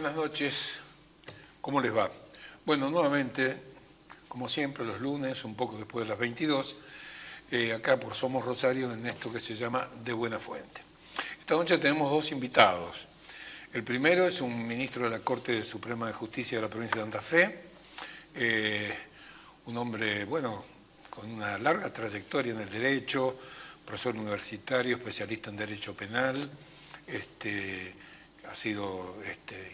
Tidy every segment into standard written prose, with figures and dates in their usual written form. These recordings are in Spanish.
Buenas noches, ¿cómo les va? Bueno, nuevamente, como siempre, los lunes, un poco después de las 22, acá por Somos Rosario, en esto que se llama De Buena Fuente. Esta noche tenemos dos invitados. El primero es un ministro de la Corte Suprema de Justicia de la provincia de Santa Fe, un hombre, bueno, con una larga trayectoria en el derecho, profesor universitario, especialista en derecho penal, ha sido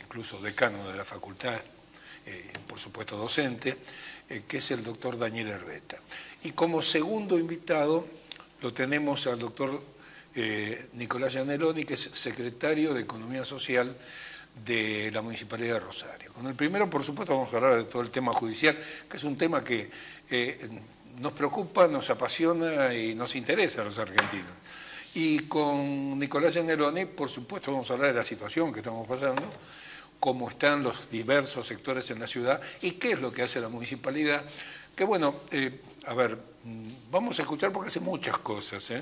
incluso decano de la facultad, por supuesto docente, que es el doctor Daniel Herbeta. Y como segundo invitado lo tenemos al doctor Nicolás Gianelloni, que es secretario de Economía Social de la Municipalidad de Rosario. Con el primero, por supuesto, vamos a hablar de todo el tema judicial, que es un tema que nos preocupa, nos apasiona y nos interesa a los argentinos. Y con Nicolás Gianelloni, por supuesto, vamos a hablar de la situación que estamos pasando, cómo están los diversos sectores en la ciudad y qué es lo que hace la municipalidad. Que bueno, vamos a escuchar porque hace muchas cosas,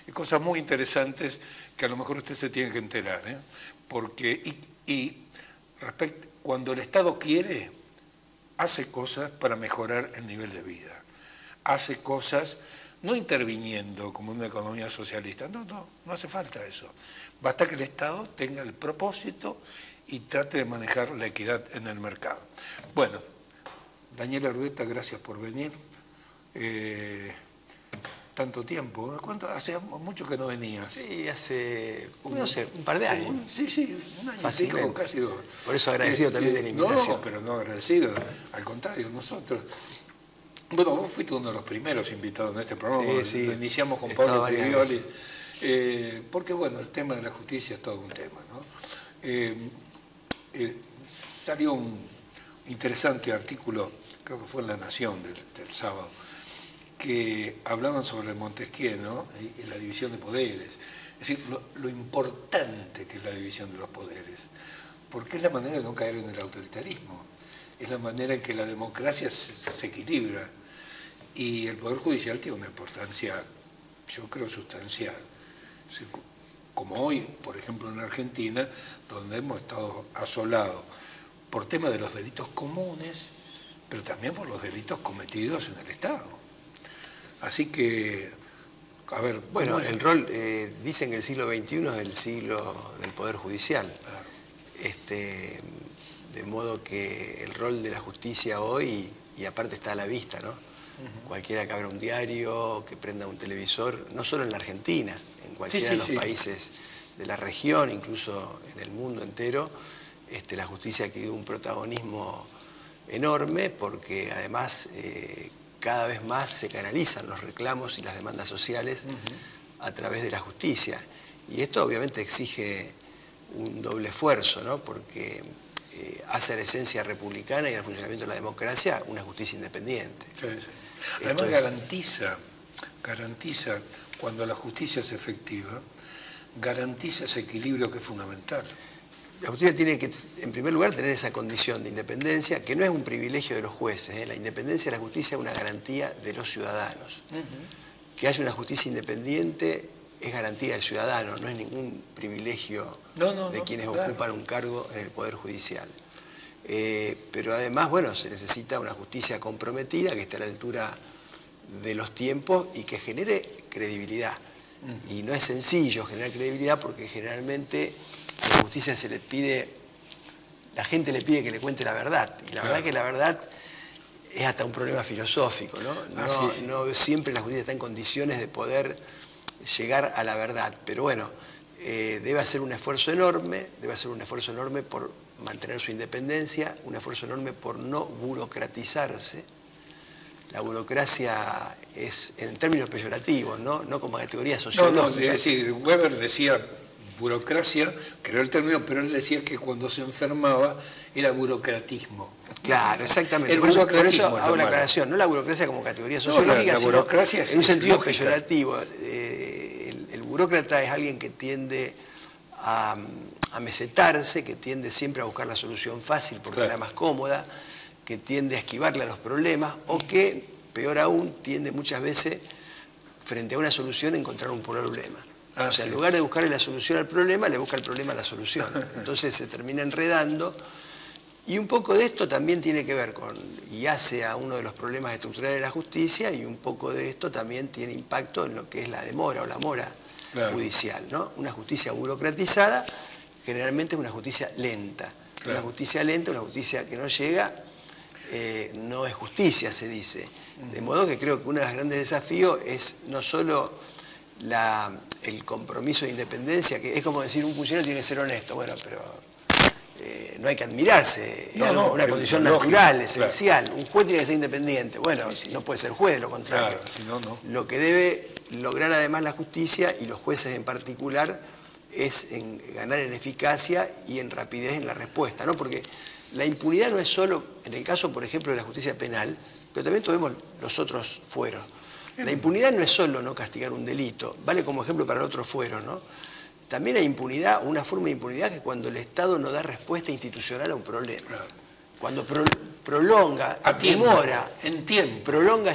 y cosas muy interesantes que a lo mejor usted se tiene que enterar, porque cuando el Estado quiere, hace cosas para mejorar el nivel de vida, hace cosas no interviniendo como una economía socialista, no hace falta eso. Basta que el Estado tenga el propósito y trate de manejar la equidad en el mercado. Bueno, Daniel Herbeta, gracias por venir. Tanto tiempo, ¿cuánto? Hace mucho que no venía. Sí, hace, no sé, un par de años. Sí, un año y pico, casi dos. Por eso agradecido también de la invitación. No, pero no agradecido, al contrario, nosotros. Bueno, vos fuiste uno de los primeros invitados en este programa, sí. Lo iniciamos con Pablo Trivioli, porque bueno, el tema de la justicia es todo un tema, ¿no? Salió un interesante artículo, creo que fue en La Nación del sábado, que hablaban sobre Montesquieu, ¿no? Y la división de poderes, es decir, lo importante que es la división de los poderes, porque es la manera de no caer en el autoritarismo, es la manera en que la democracia se equilibra. Y el Poder Judicial tiene una importancia, yo creo, sustancial. Como hoy, por ejemplo, en Argentina, donde hemos estado asolados por temas de los delitos comunes, pero también por los delitos cometidos en el Estado. Así que, a ver... Bueno, el rol, dicen que el siglo XXI es el siglo del Poder Judicial. Claro. De modo que el rol de la justicia hoy, y aparte está a la vista, ¿no? Cualquiera que abra un diario, que prenda un televisor, no solo en la Argentina, en cualquiera de los países de la región, incluso en el mundo entero, la justicia ha adquirido un protagonismo enorme porque además cada vez más se canalizan los reclamos y las demandas sociales a través de la justicia. Y esto obviamente exige un doble esfuerzo, ¿no? Porque hace a la esencia republicana y al funcionamiento de la democracia una justicia independiente. Sí. Además garantiza, cuando la justicia es efectiva, garantiza ese equilibrio que es fundamental. La justicia tiene que, en primer lugar, tener esa condición de independencia, que no es un privilegio de los jueces. La independencia de la justicia es una garantía de los ciudadanos. Que haya una justicia independiente es garantía del ciudadano, no es ningún privilegio de quienes ocupan un cargo en el Poder Judicial. Pero además, bueno, se necesita una justicia comprometida, que esté a la altura de los tiempos y que genere credibilidad. Y no es sencillo generar credibilidad porque generalmente a la justicia se le pide, la gente le pide que le cuente la verdad. Y la verdad que la verdad es hasta un problema filosófico, ¿no? No siempre la justicia está en condiciones de poder llegar a la verdad. Pero bueno, debe hacer un esfuerzo enorme, por mantener su independencia, un esfuerzo enorme por no burocratizarse. La burocracia es en términos peyorativos, no como categoría sociológica. Es decir, Weber decía burocracia, creó el término, pero él decía que cuando se enfermaba era burocratismo. Claro, exactamente. Por eso hago la aclaración, no la burocracia como categoría sociológica, sino en un sentido peyorativo. El burócrata es alguien que tiende a mesetarse, que tiende siempre a buscar la solución fácil porque es la más cómoda, que tiende a esquivarle a los problemas o que, peor aún, tiende muchas veces, frente a una solución, a encontrar un problema. O sea, en lugar de buscarle la solución al problema, le busca el problema a la solución. Entonces se termina enredando Y un poco de esto también tiene que ver con, y hace a uno de los problemas estructurales de la justicia, y un poco de esto también tiene impacto en lo que es la demora o la mora judicial, ¿no? Una justicia burocratizada generalmente es una justicia lenta. Una justicia lenta, una justicia que no llega, no es justicia, se dice. De modo que creo que uno de los grandes desafíos es no solo el compromiso de independencia, que es como decir un funcionario tiene que ser honesto, bueno, pero no hay que admirarse, es una condición natural, esencial. Un juez tiene que ser independiente, bueno, no puede ser juez, de lo contrario. Lo que debe lograr además la justicia, y los jueces en particular, es ganar en eficacia y en rapidez en la respuesta, ¿no? Porque la impunidad no es solo, en el caso, por ejemplo, de la justicia penal, pero también tomemos los otros fueros. La impunidad no es solo no castigar un delito, vale como ejemplo para el otro fuero, ¿no? También hay impunidad, una forma de impunidad que es cuando el Estado no da respuesta institucional a un problema. Cuando prolonga, demora, prolonga,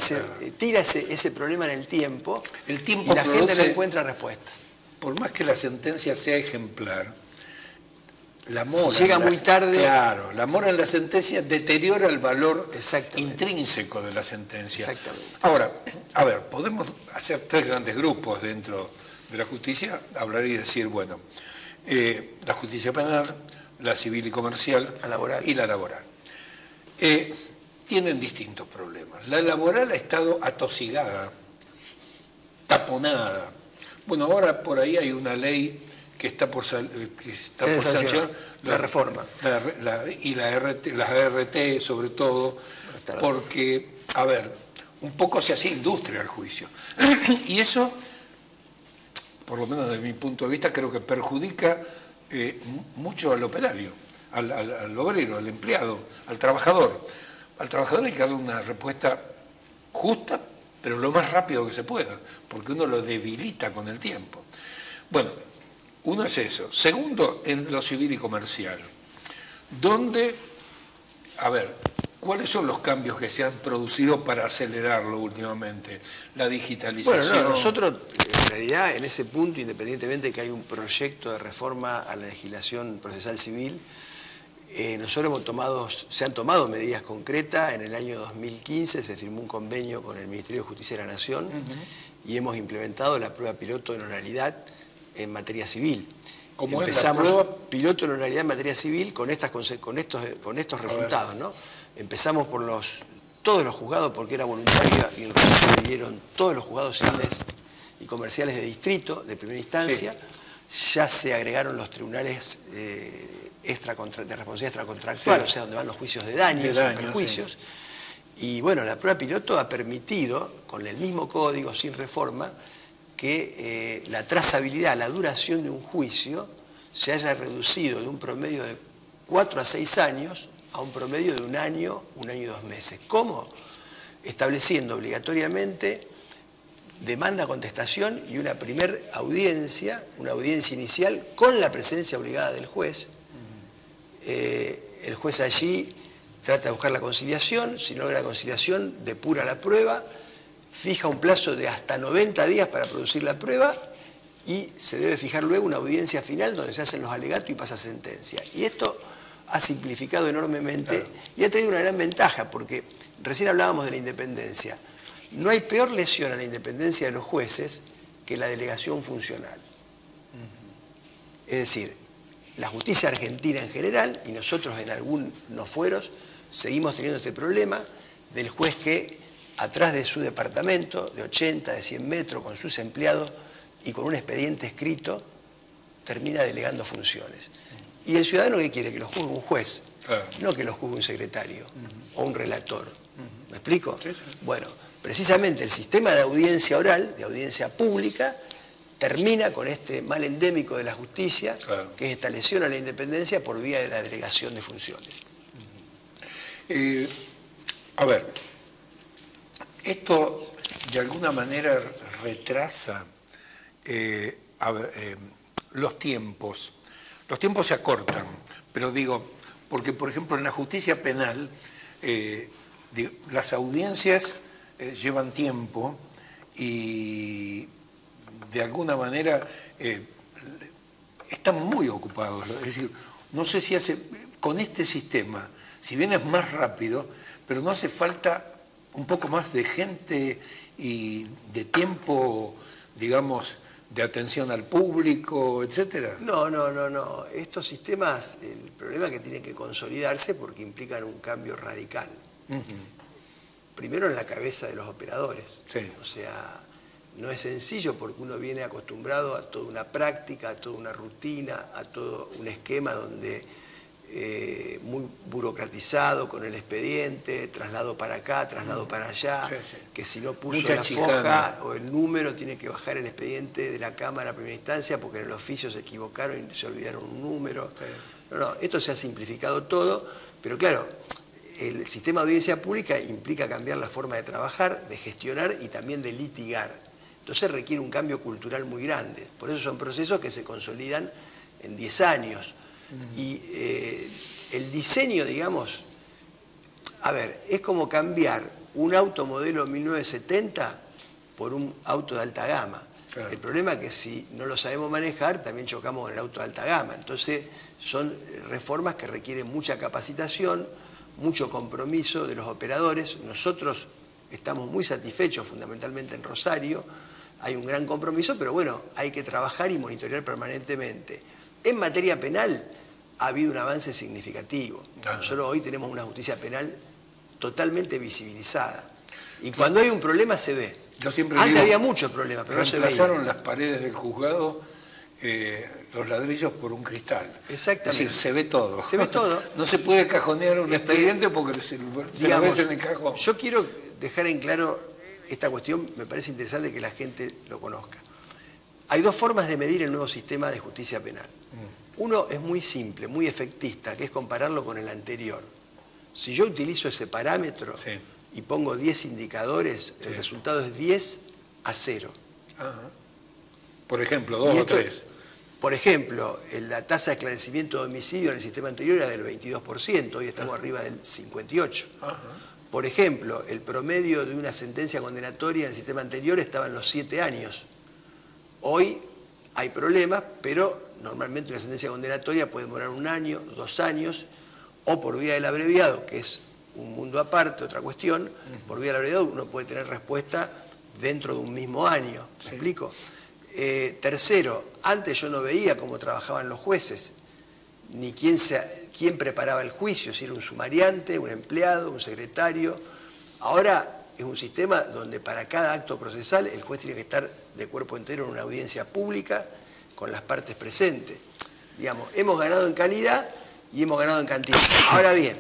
tira ese problema en el tiempo y la gente no encuentra respuesta. Por más que la sentencia sea ejemplar, la mora, si llega muy tarde, claro, la mora en la sentencia deteriora el valor intrínseco de la sentencia. Ahora, a ver, podemos hacer tres grandes grupos dentro de la justicia, hablar y decir, bueno, la justicia penal, la civil y comercial, y la laboral. Tienen distintos problemas. La laboral ha estado atosigada, taponada. Bueno, ahora por ahí hay una ley que está por sancionar, la reforma. Y las ART sobre todo, porque, a ver, un poco se hacía industria al juicio. Y eso, por lo menos desde mi punto de vista, creo que perjudica mucho al operario, al obrero, al empleado, al trabajador. Al trabajador hay que darle una respuesta justa, pero lo más rápido que se pueda, porque uno lo debilita con el tiempo. Bueno, uno es eso. Segundo, en lo civil y comercial, donde, a ver, ¿cuáles son los cambios que se han producido para acelerarlo últimamente? La digitalización. Bueno, nosotros, en realidad, en ese punto, independientemente de que hay un proyecto de reforma a la legislación procesal civil, nosotros se han tomado medidas concretas. En el año 2015 se firmó un convenio con el Ministerio de Justicia de la Nación y hemos implementado la prueba piloto de honorabilidad en materia civil. ¿Cómo empezamos es la prueba? Piloto de honorabilidad en materia civil con estos resultados, ¿no? Empezamos por todos los juzgados, porque era voluntaria, y el resto vinieron todos los juzgados civiles y comerciales de distrito, de primera instancia. Ya se agregaron los tribunales de responsabilidad extracontractual, o sea, donde van los juicios de daños, perjuicios. Y bueno, la prueba piloto ha permitido, con el mismo código, sin reforma, que la trazabilidad, la duración de un juicio se haya reducido de un promedio de 4 a 6 años a un promedio de un año y 2 meses. ¿Cómo? Estableciendo obligatoriamente demanda, contestación y una primera audiencia, una audiencia inicial con la presencia obligada del juez. El juez allí trata de buscar la conciliación, si no logra la conciliación, depura la prueba, fija un plazo de hasta 90 días para producir la prueba y se debe fijar luego una audiencia final donde se hacen los alegatos y pasa sentencia. Y esto ha simplificado enormemente y ha tenido una gran ventaja, porque recién hablábamos de la independencia. No hay peor lesión a la independencia de los jueces que la delegación funcional. Es decir, la justicia argentina en general, y nosotros en algunos fueros, seguimos teniendo este problema del juez que atrás de su departamento, de 80, de 100 metros, con sus empleados y con un expediente escrito, termina delegando funciones. ¿Y el ciudadano qué quiere? Que lo juzgue un juez, no que lo juzgue un secretario o un relator. ¿Me explico? Sí, sí. Bueno, precisamente el sistema de audiencia oral, de audiencia pública, termina con este mal endémico de la justicia, que es esta lesión a la independencia por vía de la delegación de funciones. A ver, esto de alguna manera retrasa los tiempos. Los tiempos se acortan, pero digo, porque por ejemplo en la justicia penal las audiencias llevan tiempo y de alguna manera están muy ocupados. Es decir, no sé si con este sistema, si bien es más rápido, pero no hace falta un poco más de gente y de tiempo, digamos, de atención al público, etcétera? No, no, no, no. Estos sistemas, el problema es que tienen que consolidarse porque implican un cambio radical. Primero en la cabeza de los operadores. Sí. O sea, no es sencillo porque uno viene acostumbrado a toda una práctica, a toda una rutina, a todo un esquema donde muy burocratizado con el expediente, traslado para acá, traslado para allá, Sí, sí. que si no puso Mucha la chicana. foja o el número tiene que bajar el expediente de la Cámara a primera instancia porque en el oficio se equivocaron y se olvidaron un número. Sí. No, no, esto se ha simplificado todo, pero claro, el sistema de audiencia pública implica cambiar la forma de trabajar, de gestionar y también de litigar. Entonces requiere un cambio cultural muy grande. Por eso son procesos que se consolidan en 10 años. Y el diseño, digamos, a ver, es como cambiar un auto modelo 1970 por un auto de alta gama. Claro. El problema es que si no lo sabemos manejar, también chocamos con el auto de alta gama. Entonces son reformas que requieren mucha capacitación, mucho compromiso de los operadores. Nosotros estamos muy satisfechos, fundamentalmente en Rosario. Hay un gran compromiso, pero bueno, hay que trabajar y monitorear permanentemente. En materia penal ha habido un avance significativo. Nosotros hoy tenemos una justicia penal totalmente visibilizada. Y cuando hay un problema se ve. Yo siempre Antes digo, había muchos problemas, pero no se veía. reemplazaron las paredes del juzgado, los ladrillos por un cristal. Exactamente. Es decir, se ve todo. Se ve todo. No se puede cajonear un expediente porque se lo ves en el cajón. Yo quiero dejar en claro esta cuestión, me parece interesante que la gente lo conozca. Hay dos formas de medir el nuevo sistema de justicia penal. Uno es muy simple, muy efectista, que es compararlo con el anterior. Si yo utilizo ese parámetro y pongo 10 indicadores, el resultado es 10-0. Ajá. Por ejemplo, 2 o 3. Por ejemplo, la tasa de esclarecimiento de homicidio en el sistema anterior era del 22%, hoy estamos arriba del 58%. Ajá. Por ejemplo, el promedio de una sentencia condenatoria en el sistema anterior estaba en los 7 años. Hoy hay problemas, pero normalmente una sentencia condenatoria puede demorar 1 año, 2 años, o por vía del abreviado, que es un mundo aparte, otra cuestión, por vía del abreviado uno puede tener respuesta dentro de un mismo año. ¿Me explico? Tercero, antes yo no veía cómo trabajaban los jueces, ni quién preparaba el juicio, si era un sumariante, un empleado, un secretario. Ahora es un sistema donde para cada acto procesal el juez tiene que estar de cuerpo entero en una audiencia pública con las partes presentes. Digamos, hemos ganado en calidad y hemos ganado en cantidad. Ahora bien,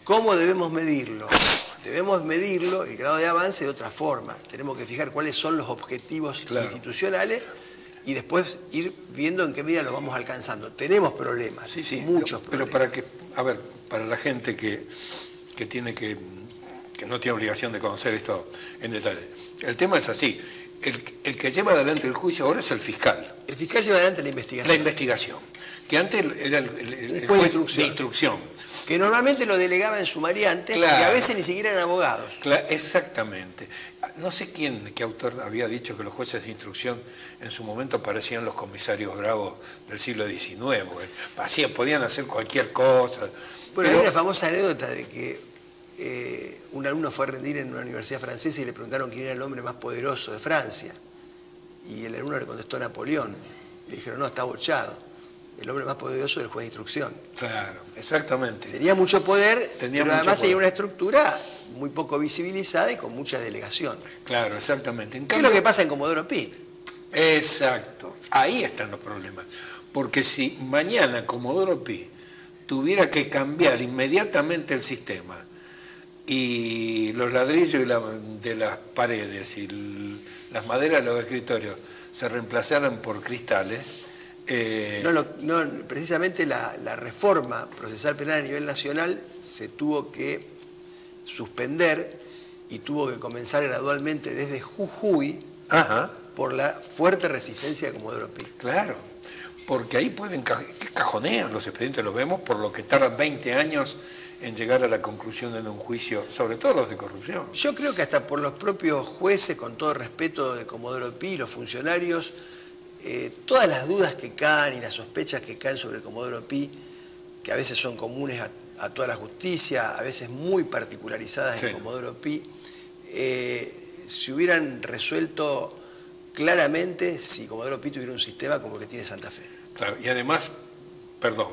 ¿cómo debemos medirlo? Debemos medirlo, el grado de avance, de otra forma. Tenemos que fijar cuáles son los objetivos institucionales y después ir viendo en qué medida los vamos alcanzando. Tenemos problemas, muchos problemas. Pero para que, a ver, para la gente que no tiene obligación de conocer esto en detalle, el tema es así. El que lleva adelante el juicio ahora es el fiscal. El fiscal lleva adelante la investigación. La investigación, que antes era el juez de instrucción. Que normalmente lo delegaba en sumariantes, Claro. y a veces ni siquiera eran abogados. Exactamente. No sé qué autor había dicho que los jueces de instrucción en su momento parecían los comisarios bravos del siglo XIX, porque podían hacer cualquier cosa. Bueno, hay una famosa anécdota de que un alumno fue a rendir en una universidad francesa y le preguntaron quién era el hombre más poderoso de Francia. Y el alumno le contestó Napoleón. Le dijeron, no, está bochado. El hombre más poderoso es el juez de instrucción. Claro, exactamente. Tenía mucho poder, pero además tenía una estructura muy poco visibilizada y con mucha delegación. Claro, exactamente. ¿Qué es lo que pasa en Comodoro Pi? Exacto. Ahí están los problemas. Porque si mañana Comodoro Pi tuviera que cambiar inmediatamente el sistema y los ladrillos de las paredes y las maderas de los escritorios se reemplazaran por cristales... precisamente la reforma procesal penal a nivel nacional se tuvo que suspender y tuvo que comenzar gradualmente desde Jujuy por la fuerte resistencia de Comodoro Pi. Claro, porque ahí cajonean los expedientes, los vemos, por lo que tardan 20 años en llegar a la conclusión en un juicio, sobre todo los de corrupción. Yo creo que hasta por los propios jueces, con todo respeto de Comodoro Pi, los funcionarios, todas las dudas que caen y las sospechas que caen sobre Comodoro Pi, que a veces son comunes a toda la justicia, a veces muy particularizadas en Comodoro Pi, se hubieran resuelto claramente si Comodoro Pi tuviera un sistema como el que tiene Santa Fe. Claro, y además, perdón,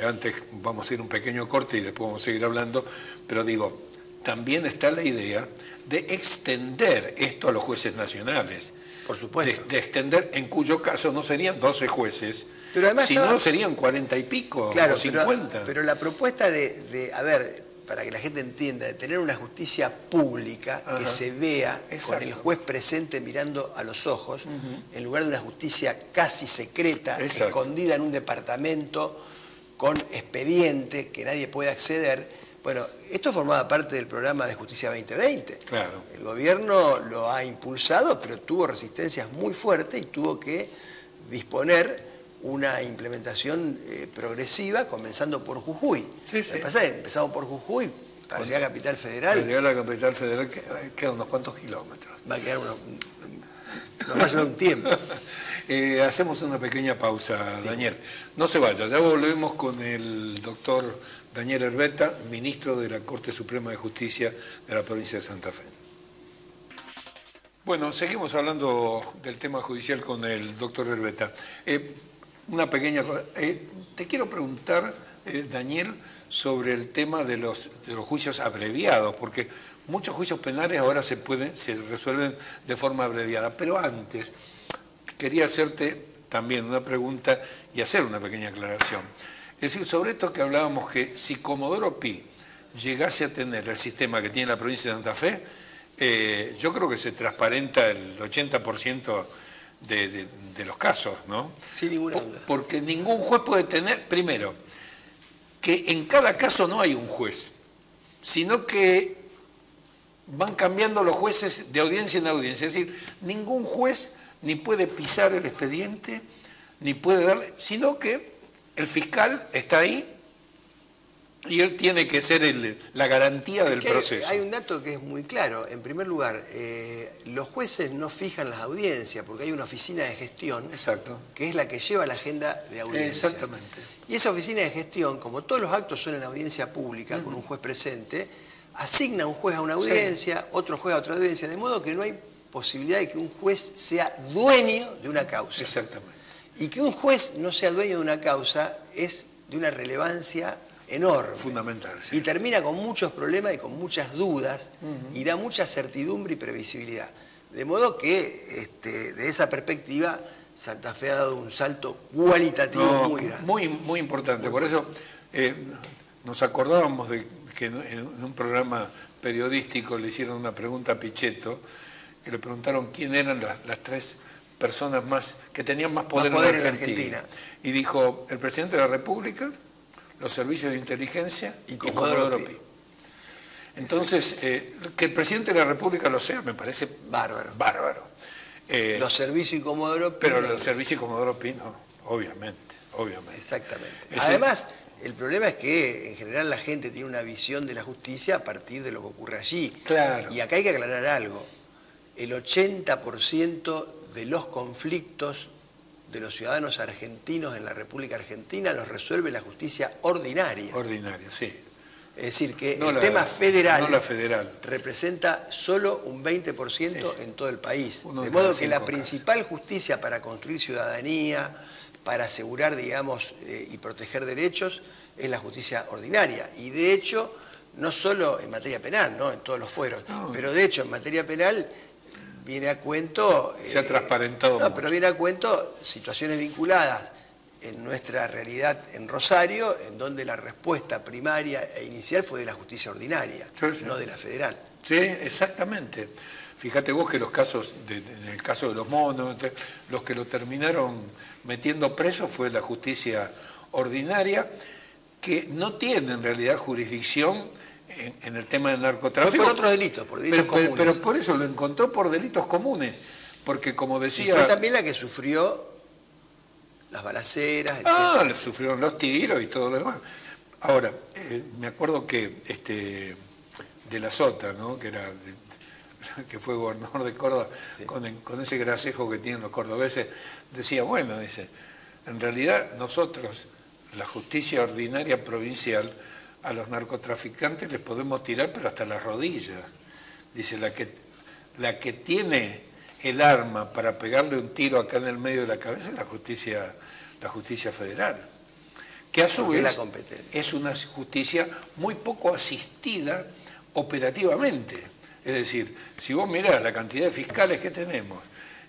antes vamos a ir un pequeño corte y después vamos a seguir hablando, pero digo, también está la idea de extender esto a los jueces nacionales. Por supuesto. De extender, en cuyo caso no serían 12 jueces, pero además sino serían 40 y pico, claro, o 50. Pero la propuesta a ver, para que la gente entienda, de tener una justicia pública que se vea con el juez presente mirando a los ojos, en lugar de una justicia casi secreta, escondida en un departamento con expediente que nadie puede acceder. Bueno, esto formaba parte del programa de Justicia 2020. Claro. El gobierno lo ha impulsado, pero tuvo resistencias muy fuertes y tuvo que disponer una implementación progresiva, comenzando por Jujuy. Sí. Lo que pasa es que empezamos por Jujuy, para llegar a Capital Federal. Para llegar a la Capital Federal quedan unos cuantos kilómetros. Va a quedar nos va a llevar un tiempo. Hacemos una pequeña pausa, Daniel. No se vaya, ya volvemos con el doctor Daniel Herbeta, ministro de la Corte Suprema de Justicia de la provincia de Santa Fe. Bueno, seguimos hablando del tema judicial con el doctor Herbeta. Una pequeña cosa. Te quiero preguntar, Daniel, sobre el tema de los juicios abreviados, porque muchos juicios penales ahora se resuelven de forma abreviada, pero antes quería hacerte también una pregunta y hacer una pequeña aclaración. Es decir, sobre esto que hablábamos, que si Comodoro Pi llegase a tener el sistema que tiene la provincia de Santa Fe, yo creo que se transparenta el 80% de los casos, ¿no? Sin ninguna duda. Porque ningún juez puede tener, primero, que en cada caso no hay un juez, sino que van cambiando los jueces de audiencia en audiencia. Es decir, ningún juez ni puede pisar el expediente, ni puede darle, sino que el fiscal está ahí y él tiene que ser la garantía del proceso. Hay un dato que es muy claro. En primer lugar, los jueces no fijan las audiencias porque hay una oficina de gestión que es la que lleva la agenda de audiencias. Exactamente. Y esa oficina de gestión, como todos los actos son en audiencia pública, con un juez presente, asigna un juez a una audiencia, otro juez a otra audiencia, de modo que no hay posibilidad de que un juez sea dueño de una causa. Exactamente. Y que un juez no sea dueño de una causa es de una relevancia enorme. Fundamental, sí. Y termina con muchos problemas y con muchas dudas y da mucha certidumbre y previsibilidad. De modo que, de esa perspectiva, Santa Fe ha dado un salto cualitativo muy grande. Muy importante. Por eso nos acordábamos de que en un programa periodístico le hicieron una pregunta a Pichetto, que le preguntaron quién eran las tres personas que tenían más poder en Argentina. Y dijo, el presidente de la República, los servicios de inteligencia y Comodoro Pi. Entonces, que el presidente de la República lo sea, me parece bárbaro. Los servicios y Comodoro Pi. Pero los servicios y Comodoro Pi no, obviamente. Exactamente. Además, el problema es que en general la gente tiene una visión de la justicia a partir de lo que ocurre allí. Claro. Y acá hay que aclarar algo. El 80% de los conflictos de los ciudadanos argentinos en la República Argentina los resuelve la justicia ordinaria. Ordinaria, sí. Es decir, que el tema federal, representa solo un 20% en todo el país. De modo que la principal justicia para construir ciudadanía, para asegurar, digamos, y proteger derechos, es la justicia ordinaria. Y de hecho, no solo en materia penal, ¿no? En todos los fueros, pero de hecho en materia penal viene a cuento... Se ha transparentado mucho. Pero viene a cuento situaciones vinculadas en nuestra realidad en Rosario, en donde la respuesta primaria e inicial fue de la justicia ordinaria, no de la federal. Sí, exactamente. Fíjate vos que los casos, en el caso de los monos, los que lo terminaron metiendo preso fue la justicia ordinaria, que no tiene en realidad jurisdicción en el tema del narcotráfico. Fue por otros delitos, por delitos comunes. Pero por eso lo encontró por delitos comunes, porque como decía... Y fue también la que sufrió las balaceras, etc. Le sufrieron los tiros y todo lo demás. Ahora, me acuerdo que de la Sota, ¿no? que fue gobernador de Córdoba, sí, con ese gracejo que tienen los cordobeses, decía, bueno, dice, en realidad nosotros la justicia ordinaria provincial, a los narcotraficantes les podemos tirar pero hasta las rodillas. Dice, la que tiene el arma para pegarle un tiro acá en el medio de la cabeza es la justicia federal, que a su vez es una justicia muy poco asistida operativamente. Es decir, si vos mirás la cantidad de fiscales que tenemos,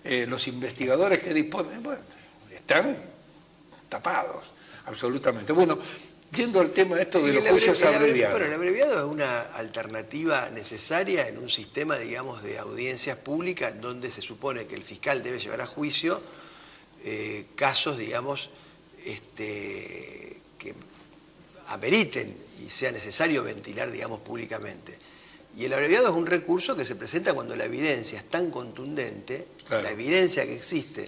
los investigadores que disponen, bueno, están tapados, absolutamente. Bueno, yendo al tema de esto de los juicios abreviados. Bueno, el abreviado es una alternativa necesaria en un sistema, digamos, de audiencias públicas donde se supone que el fiscal debe llevar a juicio casos, digamos, que ameriten y sea necesario ventilar, digamos, públicamente. Y el abreviado es un recurso que se presenta cuando la evidencia es tan contundente, claro, la evidencia que existe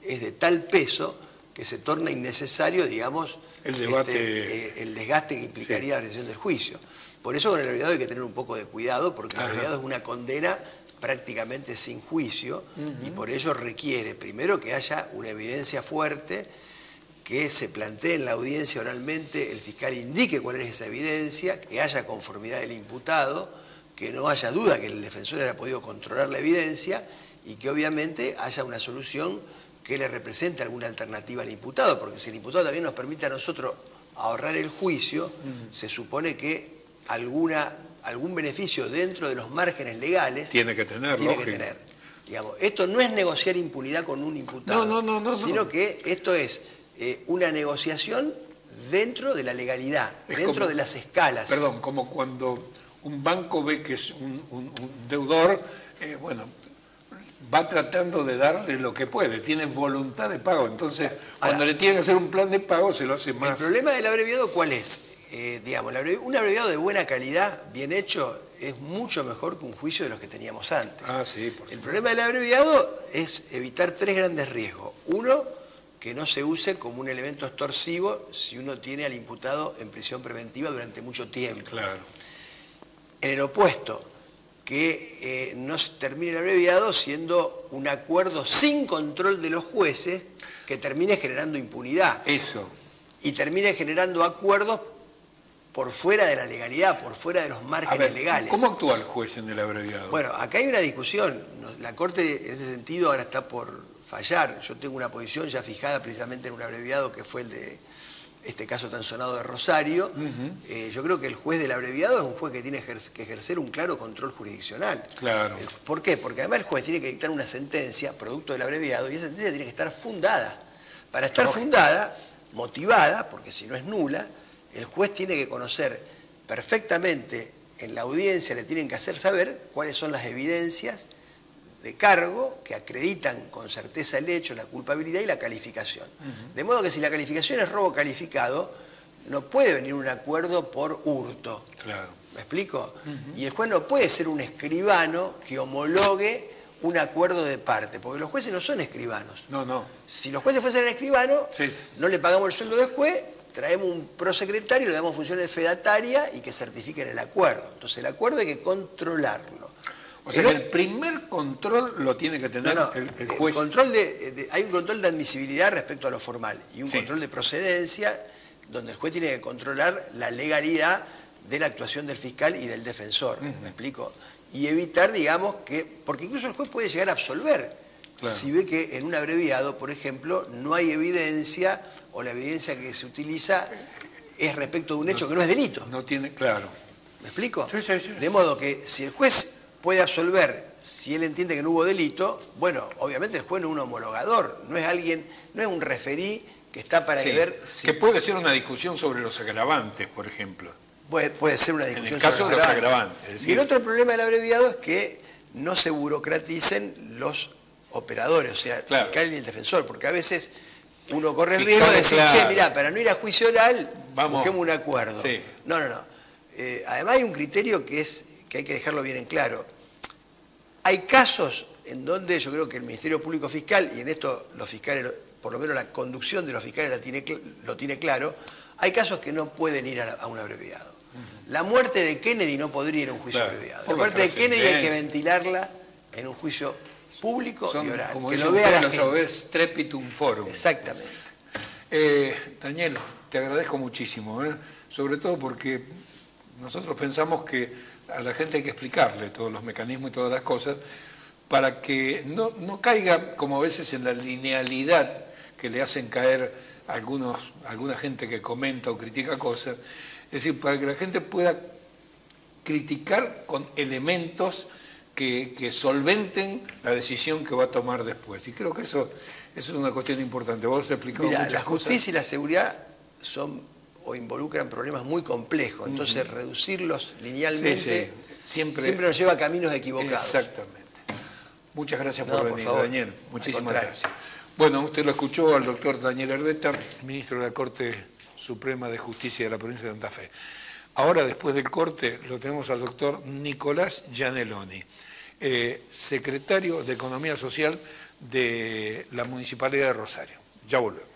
es de tal peso que se torna innecesario, digamos, el debate, el desgaste que implicaría, sí, la realización del juicio. Por eso con el abreviado hay que tener un poco de cuidado, porque el abreviado es una condena prácticamente sin juicio, y por ello requiere primero que haya una evidencia fuerte, que se plantee en la audiencia oralmente, el fiscal indique cuál es esa evidencia, que haya conformidad del imputado, que no haya duda que el defensor haya podido controlar la evidencia y que obviamente haya una solución que le represente alguna alternativa al imputado, porque si el imputado también nos permite a nosotros ahorrar el juicio, se supone que algún beneficio dentro de los márgenes legales tiene que tener. Digamos, esto no es negociar impunidad con un imputado, sino que esto es una negociación dentro de la legalidad, dentro de las escalas. Perdón, como cuando un banco ve que es un deudor, bueno, va tratando de darle lo que puede, tiene voluntad de pago, entonces cuando le tiene que hacer un plan de pago se lo hace más. El problema del abreviado, ¿cuál es? Digamos, un abreviado de buena calidad, bien hecho, es mucho mejor que un juicio de los que teníamos antes. Sí, por supuesto. El problema del abreviado es evitar tres grandes riesgos. Uno, que no se use como un elemento extorsivo si uno tiene al imputado en prisión preventiva durante mucho tiempo. Claro. En el opuesto, que no se termine el abreviado siendo un acuerdo sin control de los jueces que termine generando impunidad. Eso. Y termine generando acuerdos por fuera de la legalidad, por fuera de los márgenes legales. ¿Cómo actúa el juez en el abreviado? Bueno, acá hay una discusión. La Corte en ese sentido ahora está por fallar. Yo tengo una posición ya fijada precisamente en un abreviado que fue el de este caso tan sonado de Rosario. Yo creo que el juez del abreviado es un juez que tiene que ejercer un claro control jurisdiccional. Claro. ¿Por qué? Porque además el juez tiene que dictar una sentencia producto del abreviado y esa sentencia tiene que estar fundada. Para estar fundada, motivada, porque si no es nula, el juez tiene que conocer perfectamente, en la audiencia le tienen que hacer saber cuáles son las evidencias de cargo que acreditan con certeza el hecho, la culpabilidad y la calificación. De modo que si la calificación es robo calificado, no puede venir un acuerdo por hurto. Claro. ¿Me explico? Y el juez no puede ser un escribano que homologue un acuerdo de parte, porque los jueces no son escribanos. No. Si los jueces fuesen escribanos, no le pagamos el sueldo del juez, traemos un prosecretario, le damos funciones fedatarias y que certifiquen el acuerdo. Entonces el acuerdo hay que controlarlo. O sea que el primer control lo tiene que tener el juez. Hay un control de admisibilidad respecto a lo formal y un control de procedencia donde el juez tiene que controlar la legalidad de la actuación del fiscal y del defensor. ¿Me explico? Y evitar, digamos, porque incluso el juez puede llegar a absolver. Claro. Si ve que en un abreviado, por ejemplo, no hay evidencia o la evidencia que se utiliza es respecto de un hecho que no es delito. No tiene, claro. ¿Me explico? Sí. De modo que si el juez puede absolver, si él entiende que no hubo delito, bueno, obviamente el juez no es un homologador, no es un referí que está para ver si... Que puede ser una discusión sobre los agravantes, por ejemplo. Puede ser una discusión en el caso de los agravantes. Es decir, y el otro problema del abreviado es que no se burocraticen los operadores, o sea, el fiscal y el defensor, porque a veces uno corre el riesgo de decir, che, mirá, para no ir a juicio oral, busquemos un acuerdo. No. Además hay un criterio que hay que dejarlo bien en claro. Hay casos en donde yo creo que el Ministerio Público Fiscal, y en esto los fiscales, por lo menos la conducción de los fiscales lo tiene claro, hay casos que no pueden ir a un abreviado. La muerte de Kennedy no podría ir a un juicio abreviado. La muerte de Kennedy hay que ventilarla en un juicio público y oral. Como que lo vea la gente. Strepitum forum. Exactamente. Daniel, te agradezco muchísimo, sobre todo porque nosotros pensamos que a la gente hay que explicarle todos los mecanismos y todas las cosas para que no caiga como a veces en la linealidad que le hacen caer alguna gente que comenta o critica cosas. Es decir, para que la gente pueda criticar con elementos que solventen la decisión que va a tomar después. Y creo que eso es una cuestión importante. Vos has explicado muchas cosas. La justicia y la seguridad son o involucran problemas muy complejos, entonces reducirlos linealmente siempre nos lleva a caminos equivocados. Exactamente. Muchas gracias por venir, Daniel. Muchísimas gracias. Bueno, usted lo escuchó al doctor Daniel Herreta, ministro de la Corte Suprema de Justicia de la provincia de Santa Fe. Ahora, después del corte, lo tenemos al doctor Nicolás Gianelloni, secretario de Economía Social de la Municipalidad de Rosario. Ya volvemos.